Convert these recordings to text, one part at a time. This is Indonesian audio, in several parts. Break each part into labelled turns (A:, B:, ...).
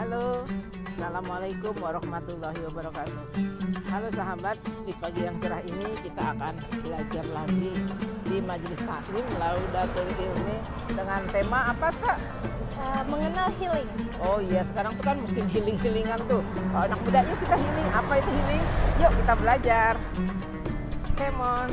A: Halo, Assalamualaikum warahmatullahi wabarakatuh. Halo sahabat, di pagi yang cerah ini kita akan belajar lagi di Majelis Taklim Laudatul Ilmi dengan tema apa, Sta?
B: Mengenal healing.
A: Oh iya, sekarang tuh kan musim healing-healingan tuh. Kalau anak muda, yuk kita healing. Apa itu healing? Yuk kita belajar. Come on.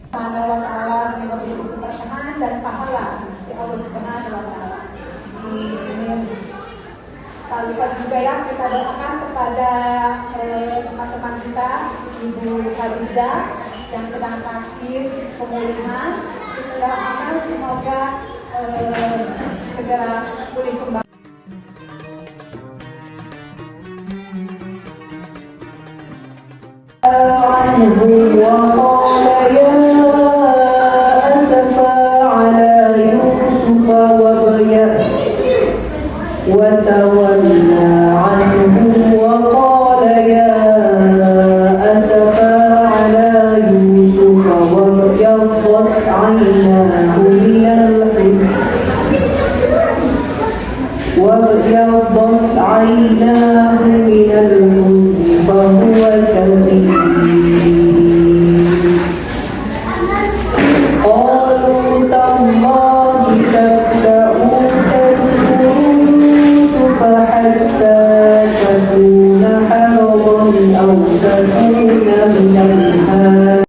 C: Allah Ta'ala memberi keberkahan dan pahala di Allah Subhanahu wa Ta'ala. Tak lupa juga ya kita doakan kepada teman-teman kita, Ibu Khadijah yang sedang sakit pemulihan. Kita doakan semoga segera pulih kembali.
D: وتولى عنه وقال يا أسفا على يوسف وابيضت عيناه من الحزن فهو كظيم قالوا تالله تفتأ حتى تكون حرضا أو تكون من الهاد.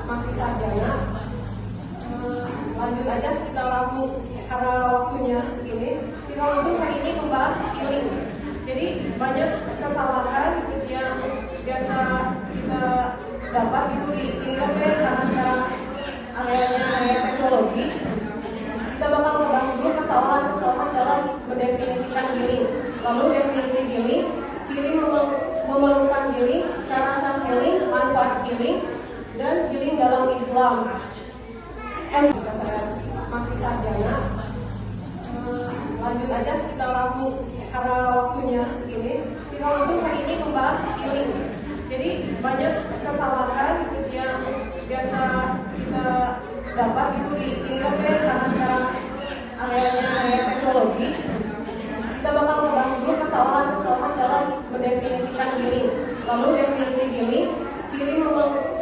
C: Masih sarjana. Lanjut aja kita langsung karena waktunya ini. Kita langsung hari ini membahas healing. Jadi banyak kesalahan yang biasa kita dapat itu di internet karena sekarang area teknologi. Kita bakal membahas dulu kesalahan dalam mendefinisikan healing. Lalu definisi healing, ciri memerlukan healing, cara sah healing, manfaat healing, dan healing dalam Islam. Masih sarjana. Lanjut aja kita langsung karena waktunya ini. Kita langsung hari ini membahas healing. Jadi banyak kesalahan yang biasa kita dapat itu di internet karena sekarang area teknologi. Kita bakal membahas dulu kesalahan dalam mendefinisikan healing. Lalu definisi healing, ciri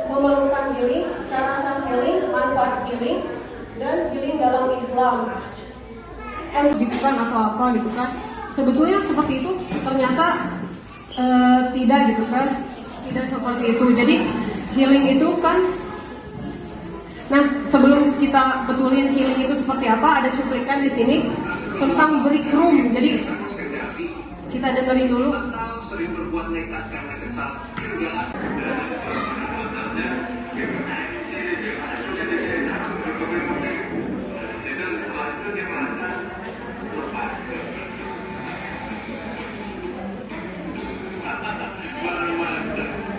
C: memerlukan healing, cara sah healing, manfaat healing, dan healing dalam Islam. Gitu kan atau apa gitu kan? Sebetulnya seperti itu, ternyata tidak gitu kan? Tidak seperti itu. Jadi healing itu kan. Nah, sebelum kita betulin healing itu seperti apa, ada cuplikan di sini tentang break room. Jadi kita dengerin dulu.
E: Sering berbuat nekat karena kesal.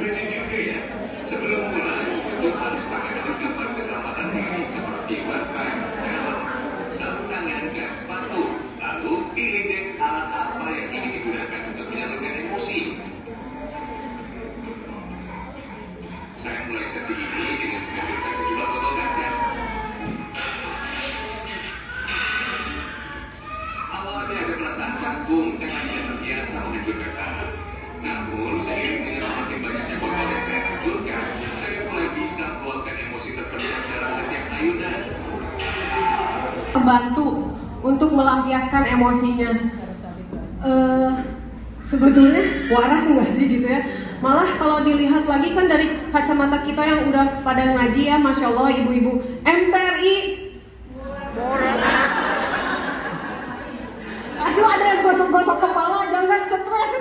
E: Lucu juga ya. Sebelum mulai, untuk harus pakai perlengkapan keselamatan diri seperti wifi, helm, sarung tangan, dan sepatu. Lalu pilih deh alat apa yang ingin digunakan untuk menyalurkan emosi. Saya mulai sesi ini dengan mengambilkan sejumlah botol kaca. Awalnya ada perasaan canggung karena tidak terbiasa menunjukkan tangan. Namun, seiring dengan semakin banyaknya botol yang saya hancurkan, saya mulai bisa meluapkan emosi terpendam dalam setiap ayunan.
C: Membantu untuk melampiaskan emosinya. Sebetulnya waras nggak sih gitu ya? Malah kalau dilihat lagi kan dari kacamata kita yang udah pada ngaji ya, Masya Allah ibu-ibu MPRI Asyik ada yang gosok-gosok kepala, jangan stres.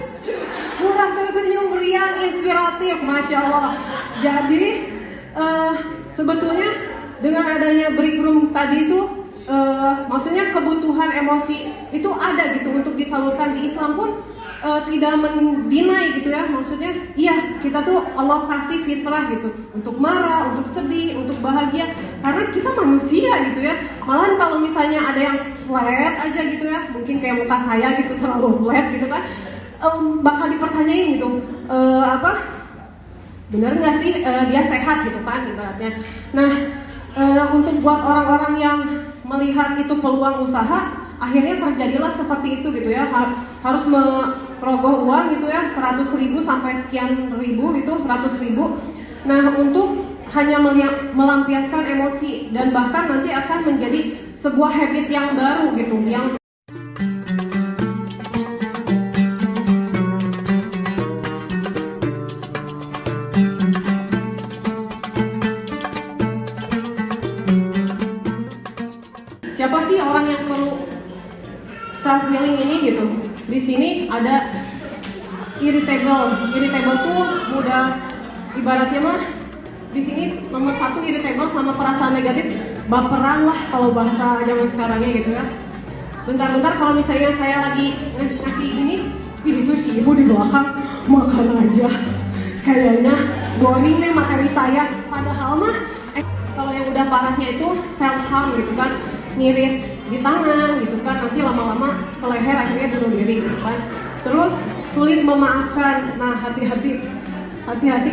C: Murah tersenyum, riang, inspiratif, Masya Allah. Jadi sebetulnya dengan adanya break room tadi itu maksudnya kebutuhan emosi itu ada gitu untuk disalurkan. Di Islam pun tidak mendinai gitu ya, maksudnya iya kita tuh Allah kasih fitrah gitu untuk marah, untuk sedih, untuk bahagia, karena kita manusia gitu ya. Malahan kalau misalnya ada yang flat aja gitu ya, mungkin kayak muka saya gitu terlalu flat gitu kan, bakal dipertanyain gitu, benar nggak sih dia sehat gitu kan ibaratnya. Nah, untuk buat orang-orang yang melihat itu peluang usaha, akhirnya terjadilah seperti itu gitu ya, harus merogoh uang gitu ya, 100.000 sampai sekian ribu gitu, 100.000. Nah, untuk hanya melampiaskan emosi dan bahkan nanti akan menjadi sebuah habit yang baru gitu, yang siapa sih orang yang perlu self healing ini gitu. Di sini ada irritable tuh mudah, ibaratnya mah di sini nomor 1 irritable sama perasaan negatif, baperan lah kalau bahasa zaman sekarangnya gitu ya. Bentar-bentar kalau misalnya saya lagi ngasih ini, itu si ibu di belakang makan aja, kayaknya boring nih materi saya. Padahal mah kalau yang udah parahnya itu self harm gitu kan, ngiris di tangan gitu kan, nanti lama-lama ke leher akhirnya bunuh diri gitu kan. Terus sulit memaafkan. Nah, hati-hati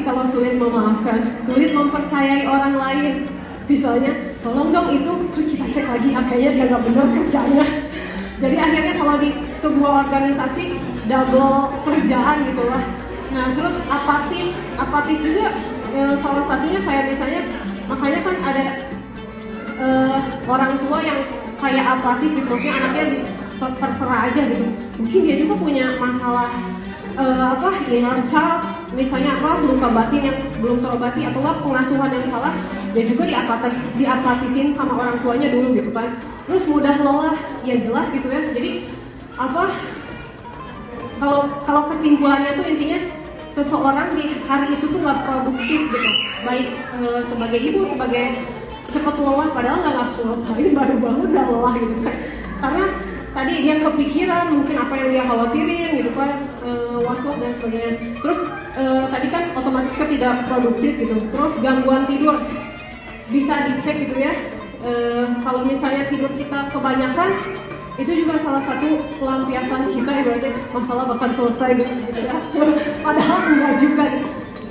C: kalau sulit memaafkan, sulit mempercayai orang lain. Misalnya, tolong dong itu, terus kita cek lagi, kayaknya dia nggak benar kerjanya. Jadi akhirnya kalau di sebuah organisasi double kerjaan gitu lah. Nah, terus apatis juga salah satunya kayak misalnya, makanya kan ada orang tua yang kayak apatis gitu, maksudnya anaknya terserah aja gitu. Mungkin dia juga punya masalah inner child, misalnya luka batin yang belum terobati, atau pengasuhan yang salah, dia juga diapatisin sama orang tuanya dulu gitu kan. Terus mudah lelah, ya jelas gitu ya. Jadi kalau kesimpulannya tuh intinya seseorang di hari itu tuh nggak produktif gitu, baik sebagai ibu, sebagai cepat lelah, padahal nggak nafsu ngapain, baru bangun udah lelah gitu kan. Karena tadi dia kepikiran mungkin apa yang dia khawatirin gitu kan, was-was dan sebagainya. Terus tadi kan otomatis kan tidak produktif gitu. Terus gangguan tidur bisa dicek gitu ya. Kalau misalnya tidur kita kebanyakan, itu juga salah satu pelampiasan kita, ibaratnya masalah bakal selesai gitu ya. Padahal enggak juga.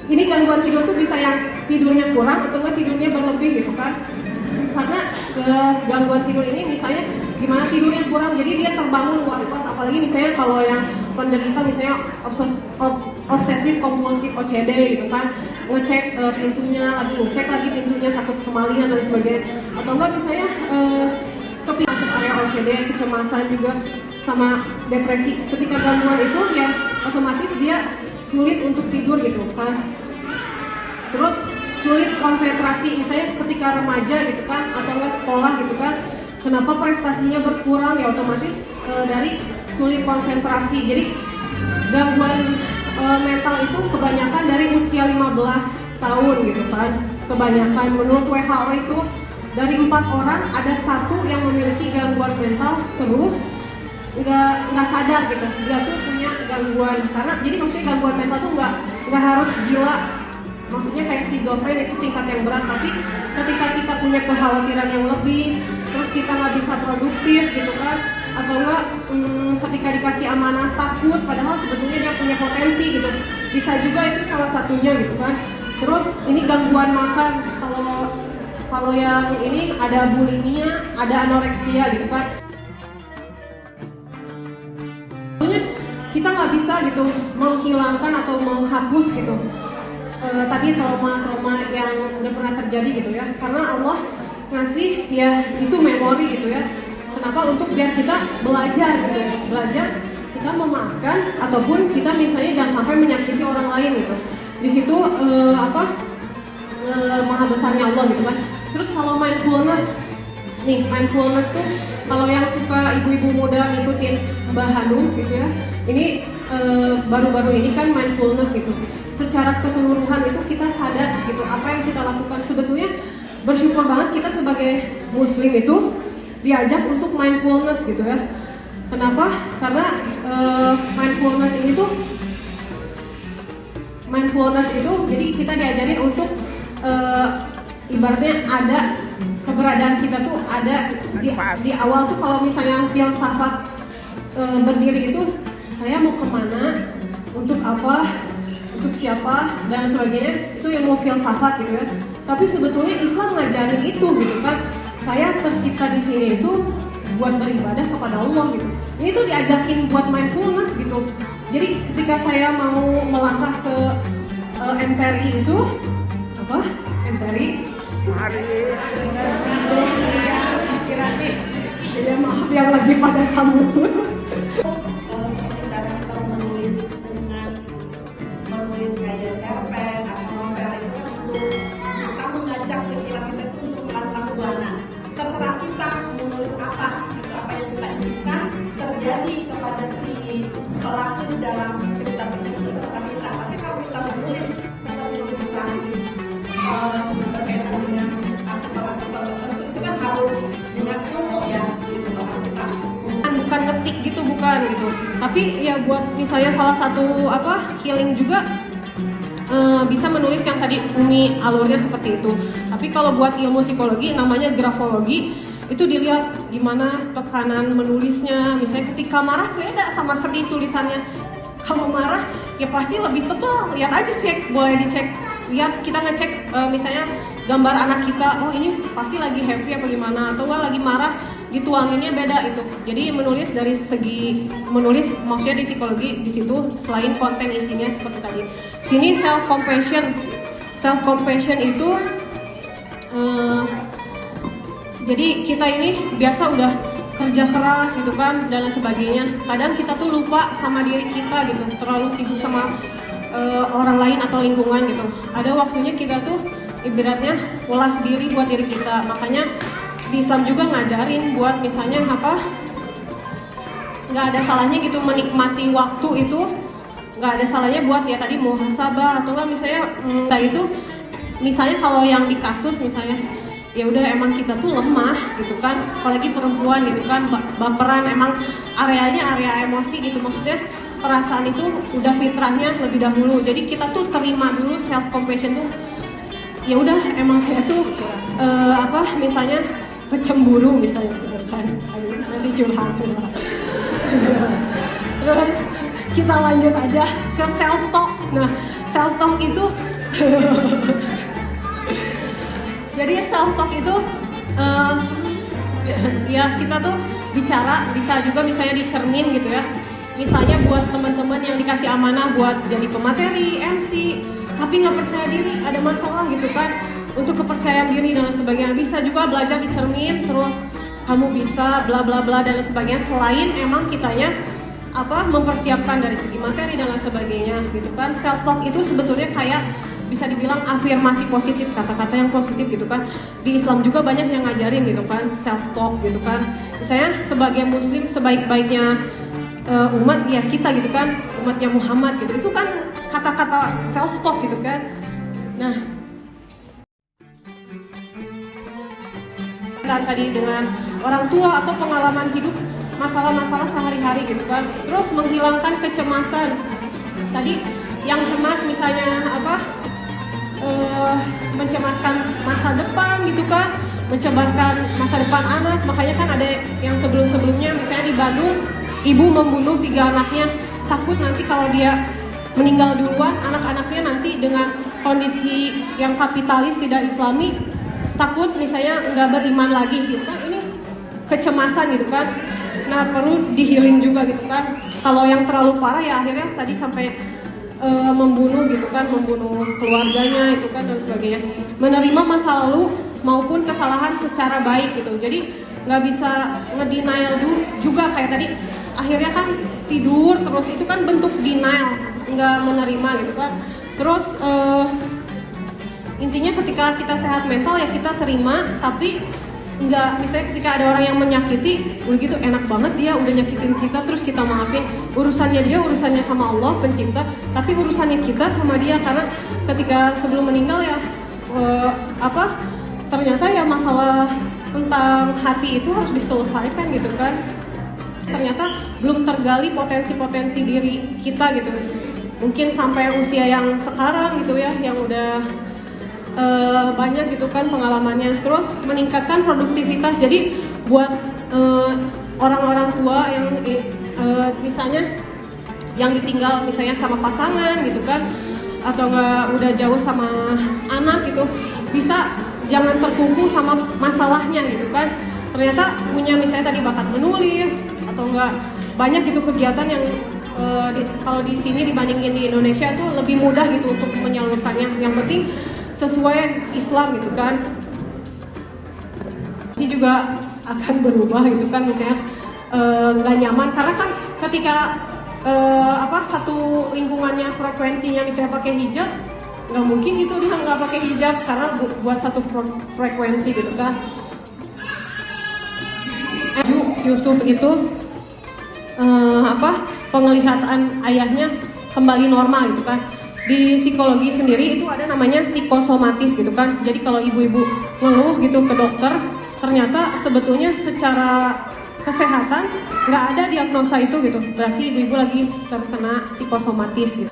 C: Ini gangguan tidur tuh bisa yang tidurnya kurang atau enggak tidurnya berlebih gitu kan. Karena gangguan tidur ini misalnya gimana tidurnya kurang, jadi dia terbangun was-was, apalagi misalnya kalau yang penderita misalnya obsesif kompulsif OCD gitu kan, ngecek pintunya pintunya, takut kemalingan dan sebagainya. Atau enggak misalnya masuk area OCD, kecemasan juga sama depresi. Ketika gangguan itu ya otomatis dia sulit untuk tidur gitu kan. Terus sulit konsentrasi, misalnya ketika remaja gitu kan, atau enggak sekolah gitu kan, kenapa prestasinya berkurang, ya otomatis dari sulit konsentrasi. Jadi gangguan mental itu kebanyakan dari usia 15 tahun gitu kan. Kebanyakan menurut WHO itu dari 4 orang ada 1 yang memiliki gangguan mental, terus nggak sadar gitu, dia tuh punya gangguan. Karena jadi maksudnya gangguan mental tuh nggak harus gila, maksudnya kayak schizofren itu tingkat yang berat, tapi ketika kita punya kekhawatiran yang lebih, terus kita nggak bisa produktif gitu kan, atau enggak ketika dikasih amanah takut, padahal sebetulnya dia punya potensi gitu, bisa juga itu salah satunya gitu kan. Terus ini gangguan makan, kalau yang ini ada bulimia, ada anoreksia gitu kan. Kita nggak bisa gitu menghilangkan atau menghapus gitu tadi trauma-trauma yang udah pernah terjadi gitu ya, karena Allah ngasih ya itu memori gitu ya. Kenapa? Untuk biar kita belajar gitu ya, belajar kita memaafkan ataupun kita misalnya jangan sampai menyakiti orang lain gitu. Di situ maha besarnya Allah gitu kan. Terus kalau mindfulness tuh kalau yang suka ibu-ibu muda ngikutin Mbak Hanum gitu ya, ini baru-baru ini kan mindfulness gitu. Secara keseluruhan itu kita sadar gitu apa yang kita lakukan. Sebetulnya bersyukur banget kita sebagai muslim itu diajak untuk mindfulness gitu ya. Kenapa? Karena mindfulness itu jadi kita diajarin untuk ibaratnya ada keberadaan kita tuh ada di awal tuh. Kalau misalnya filsafat berdiri itu, saya mau kemana, untuk apa, untuk siapa, dan sebagainya, itu ilmu filsafat gitu ya. Tapi sebetulnya Islam ngajarin itu gitu kan. Saya tercipta di sini itu buat beribadah kepada Allah gitu. Ini tuh diajakin buat mindfulness gitu. Jadi ketika saya mau melangkah ke MTRI itu apa? MTRI inspiratif. Ya maaf yang lagi pada sambut.
F: Cara kita menulis dengan menulis kayak cerpen atau novel itu untuk kita mengajak pikiran kita itu untuk melakukan perubahan. Terserah kita menulis apa, itu apa yang kita inginkan terjadi kepada si pelaku dalam cerita tersebut itu terserah kita. Tapi kalau kita menulis berkaitan dengan pelaku tertentu itu kan harus dengan ilmu ya, gitu maksudnya.
C: Bukan ngetik gitu, bukan gitu. Tapi ya buat misalnya salah satu healing juga bisa menulis yang tadi Umi alurnya seperti itu. Tapi kalau buat ilmu psikologi namanya grafologi, itu dilihat gimana tekanan menulisnya. Misalnya ketika marah beda sama sedih tulisannya. Kalau marah ya pasti lebih tebal. Lihat aja, cek, boleh dicek. Lihat, kita ngecek misalnya gambar anak kita, oh ini pasti lagi happy apa gimana, atau lagi marah, dituanginnya beda itu. Jadi menulis dari segi menulis maksudnya di psikologi di situ selain konten isinya seperti tadi. Sini self compassion itu jadi kita ini biasa udah kerja keras gitu kan dan sebagainya. Kadang kita tuh lupa sama diri kita gitu, terlalu sibuk sama orang lain atau lingkungan gitu. Ada waktunya kita tuh ibaratnya ulas diri buat diri kita. Makanya di Islam juga ngajarin buat misalnya nggak ada salahnya gitu menikmati waktu itu, nggak ada salahnya buat ya tadi muhasabah atau nggak misalnya itu misalnya kalau yang di kasus misalnya ya udah emang kita tuh lemah gitu kan, apalagi perempuan gitu kan, baperan, emang areanya area emosi gitu, maksudnya perasaan itu udah fitrahnya lebih dahulu. Jadi kita tuh terima dulu, self compassion tuh ya udah emang saya tuh misalnya pecemburu misalnya gitu kan, nanti curhat. Terus kita lanjut aja ke self talk. Nah, self talk itu jadi self talk itu ya kita tuh bicara, bisa juga misalnya dicermin gitu ya. Misalnya buat teman-teman yang dikasih amanah buat jadi pemateri, MC, tapi nggak percaya diri, ada masalah gitu kan, untuk kepercayaan diri dan sebagainya, bisa juga belajar dicermin, terus kamu bisa bla bla bla dan sebagainya. Selain emang kitanya mempersiapkan dari segi materi dan sebagainya gitu kan. Self talk itu sebetulnya kayak bisa dibilang afirmasi positif, kata-kata yang positif gitu kan. Di Islam juga banyak yang ngajarin gitu kan, self talk gitu kan. Misalnya sebagai muslim sebaik-baiknya umat ya kita gitu kan, umatnya Muhammad gitu, itu kan kata-kata self talk gitu kan. Nah, tadi dengan orang tua atau pengalaman hidup, masalah-masalah sehari-hari gitu kan. Terus menghilangkan kecemasan. Tadi yang cemas misalnya mencemaskan masa depan gitu kan, mencemaskan masa depan anak. Makanya kan ada yang sebelum-sebelumnya misalnya di Bandung, ibu membunuh 3 anaknya, takut nanti kalau dia meninggal duluan, anak-anaknya nanti dengan kondisi yang kapitalis tidak islami, takut misalnya nggak beriman lagi gitu kan. Ini kecemasan gitu kan. Nah, perlu di-healing juga gitu kan. Kalau yang terlalu parah ya akhirnya tadi sampai membunuh gitu kan, membunuh keluarganya itu kan dan sebagainya. Menerima masa lalu maupun kesalahan secara baik gitu. Jadi nggak bisa ngedenial juga kayak tadi. Akhirnya kan tidur terus, itu kan bentuk denial, nggak menerima gitu kan. Terus intinya ketika kita sehat mental ya kita terima, tapi nggak, misalnya ketika ada orang yang menyakiti, udah gitu enak banget dia udah nyakitin kita terus kita maafin. Urusannya dia, urusannya sama Allah pencipta, tapi urusannya kita sama dia, karena ketika sebelum meninggal ya ternyata ya masalah tentang hati itu harus diselesaikan gitu kan. Ternyata belum tergali potensi-potensi diri kita gitu. Mungkin sampai usia yang sekarang gitu ya, yang udah banyak gitu kan pengalamannya. Terus meningkatkan produktivitas. Jadi buat orang-orang tua yang misalnya yang ditinggal misalnya sama pasangan gitu kan, atau nggak udah jauh sama anak gitu, bisa jangan terkuku sama masalahnya gitu kan. Ternyata punya misalnya tadi bakat menulis atau enggak, banyak gitu kegiatan yang kalau di sini dibandingin di Indonesia tuh lebih mudah gitu untuk menyalurkannya. Yang penting sesuai Islam gitu kan. Ini juga akan berubah gitu kan, misalnya nggak nyaman karena kan ketika satu lingkungannya frekuensinya misalnya pakai hijab, nggak mungkin gitu dia nggak pakai hijab karena buat satu frekuensi gitu kan. Yusuf itu penglihatan ayahnya kembali normal gitu kan. Di psikologi sendiri itu ada namanya psikosomatis gitu kan. Jadi kalau ibu-ibu ngeluh gitu ke dokter, ternyata sebetulnya secara kesehatan nggak ada diagnosa itu gitu. Berarti ibu-ibu lagi terkena psikosomatis gitu.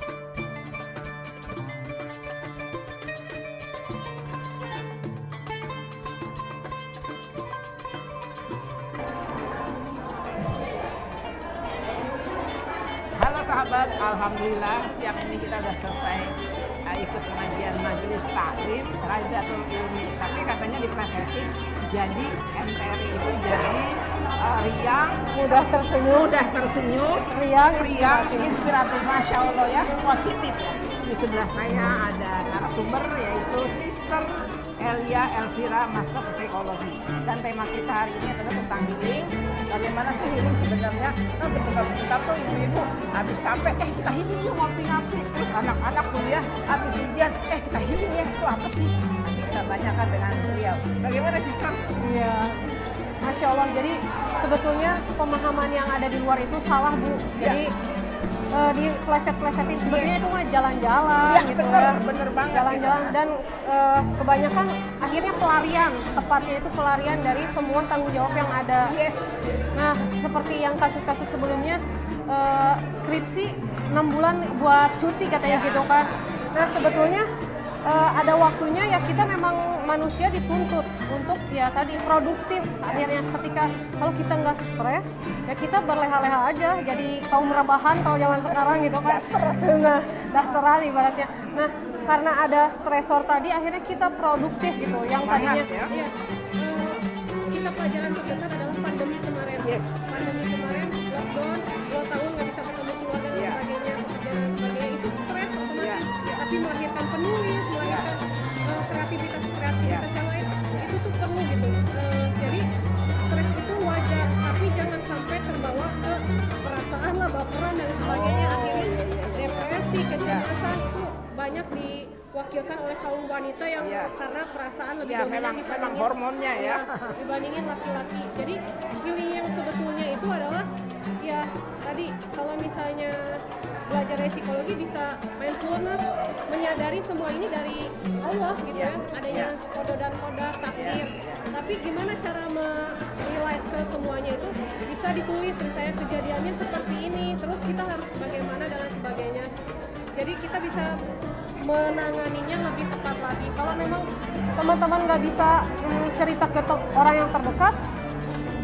A: Halo sahabat, alhamdulillah siang ini kita udah selesai ikut pengajian majelis taklim Raidatul Ilmi. Tapi katanya diplesetin jadi MTRI itu jadi riang, mudah tersenyum, riang, inspiratif, masya Allah ya, positif. Di sebelah saya ada narasumber yaitu Sister Elia Elvira, Master Psikologi. Dan tema kita hari ini adalah tentang healing. Bagaimana sih healing sebenarnya? Kan sebentar tuh ibu-ibu habis capek, kita healing yuk ngopi-ngopi. Terus anak-anak kuliah habis ujian, kita healing ya, itu apa sih? Nanti kita tanyakan dengan beliau. Bagaimana Sister?
B: Iya, Masya Allah. Jadi sebetulnya pemahaman yang ada di luar itu salah, Bu. Jadi di pleset-plesetin sebetulnya itu mah jalan-jalan gitu ya.
A: Bener banget.
B: Jalan-jalan dan kebanyakan akhirnya pelarian, tepatnya itu pelarian dari semua tanggung jawab yang ada.
A: Yes.
B: Nah, seperti yang kasus-kasus sebelumnya, skripsi 6 bulan buat cuti katanya gitu kan. Nah, sebetulnya ada waktunya ya, kita memang manusia dituntut untuk ya tadi produktif. Akhirnya ketika kalau kita nggak stres ya kita berleha-leha aja, jadi kaum rebahan kalau zaman sekarang gitu kan. Nah, dasteran ibaratnya. Nah, karena ada stresor tadi akhirnya kita produktif gitu. Yang tadinya ya, kita pelajaran terdekat adalah pandemi kemarin.
A: Yes.
B: Pandemi kemarin lockdown 2 tahun nggak bisa ketemu keluarga dan sebagainya, pekerjaan dan sebagainya, itu stres otomatis. Tapi melahirkan penulis, melahirkan kreativitas yang lain, itu tuh perlu gitu. Jadi stres itu wajar, tapi jangan sampai terbawa ke perasaan lah, baperan dan sebagainya. Akhirnya depresi, kecemasan itu banyak diwakilkan oleh kaum wanita yang karena perasaan lebih dominan dibandingin
A: hormonnya ya.
B: Dibandingin laki-laki. Jadi healing yang sebetulnya itu adalah ya tadi kalau misalnya belajar dari psikologi bisa mindfulness, menyadari semua ini dari Allah gitu ya, adanya kode dan koda takdir. Tapi gimana cara relate ke semuanya itu bisa ditulis, misalnya kejadiannya seperti ini, terus kita harus bagaimana dan sebagainya. Jadi kita bisa menanganinya lebih tepat lagi. Kalau memang teman-teman nggak bisa cerita ke orang yang terdekat,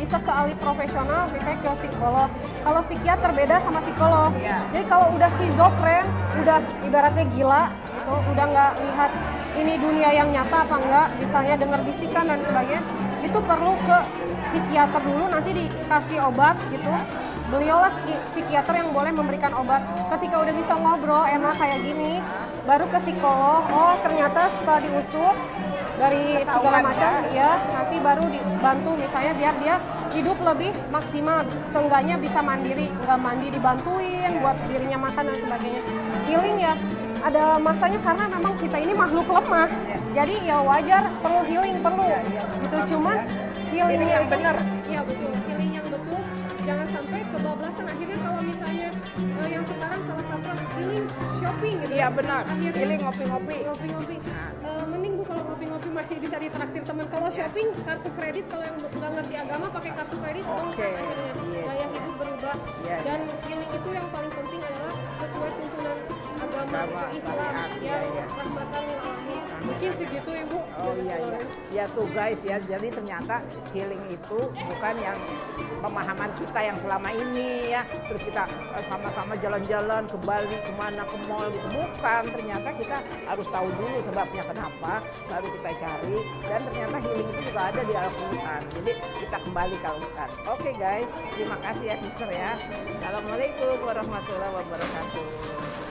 B: bisa ke ahli profesional, misalnya ke psikolog. Kalau psikiater beda sama psikolog. Jadi kalau udah schizofren, udah ibaratnya gila gitu, udah nggak lihat ini dunia yang nyata apa enggak, misalnya dengar bisikan dan sebagainya, itu perlu ke psikiater dulu, nanti dikasih obat gitu. Beliaulah psikiater yang boleh memberikan obat. Ketika udah bisa ngobrol enak kayak gini, baru ke psikolog. Oh ternyata setelah diusut dari segala macam, ya nanti baru dibantu misalnya biar dia hidup lebih maksimal, seenggaknya bisa mandiri, nggak mandi dibantuin, buat dirinya makan dan sebagainya. Healing ya ada masanya karena memang kita ini makhluk lemah, jadi ya wajar perlu healing, perlu gitu. Cuman healing yang benar, ya betul, healing yang betul, jangan sampai kebablasan. Akhirnya kalau misalnya yang sekarang salah kaprah healing shopping gitu.
A: Iya benar.
B: Akhirnya
A: Healing ngopi-ngopi.
B: Mending Bu kalau ngopi-ngopi masih bisa ditraktir teman. Kalau shopping kartu kredit, kalau yang nggak ngerti agama pakai kartu kredit, akhirnya gaya hidup berubah. Dan healing itu yang paling penting adalah sesuai tuntunan agama Islam yang rahmatan lil alamin. mungkin segitu Ibu.
A: Oh iya iya. Ya tuh guys ya, jadi ternyata healing itu bukan yang pemahaman kita yang selama ini ya. Terus kita sama-sama jalan-jalan ke Bali, kemana, ke mall gitu. Bukan, ternyata kita harus tahu dulu sebabnya kenapa, baru kita cari. Dan ternyata healing itu juga ada di Al-Quran. Jadi kita kembali ke Al-Quran. Oke guys, terima kasih ya sister ya. Assalamualaikum warahmatullahi wabarakatuh.